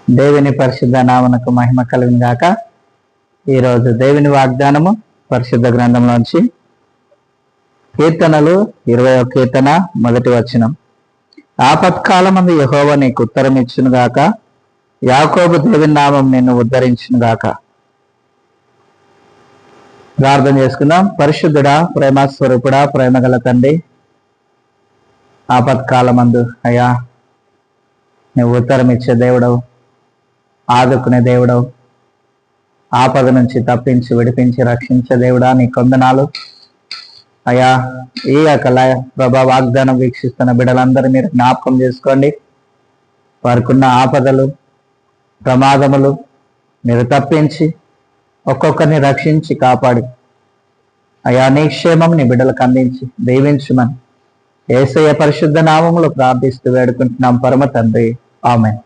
దేవుని పరిశుద్ధ నామమునకు మహిమ కలుగును గాక. ఈరోజు దేవుని వాగ్దానము పరిశుద్ధ గ్రంథంలోంచి కీర్తనలు 21 కీర్తన 1వ వచనం. ఆపత్కాలమందు యెహోవా నీకు ఉత్తరం ఇచ్చును గాక, యాకోబు దేవుని నామం నిన్ను ఉద్ధరించును గాక. ప్రార్థన చేసుకుందాం. పరిశుద్ధుడా, ప్రేమ స్వరూపుడా, ప్రేమగల తండ్రి, ఆపత్కాలమందు అయ్యా నువ్వు ఉత్తరం ఇచ్చే దేవుడవు, ఆదుకునే దేవుడవు, ఆపద నుంచి తప్పించి విడిపించి రక్షించే దేవుడా నీ కొందనాలు అయ్యా. ఈ యొక్క ప్రభా వాగ్దానం వీక్షిస్తున్న బిడ్డలందరూ మీరు జ్ఞాపకం చేసుకోండి. వారికున్న ఆపదలు ప్రమాదములు మీరు తప్పించి ఒక్కొక్కరిని రక్షించి కాపాడి అయా నీ క్షేమం నీ బిడ్డలకు అందించి దీవించుమని యేసయ్య పరిశుద్ధ నామములో ప్రార్థిస్తూ వేడుకుంటున్నాం పరమ తండ్రి. ఆమేన్.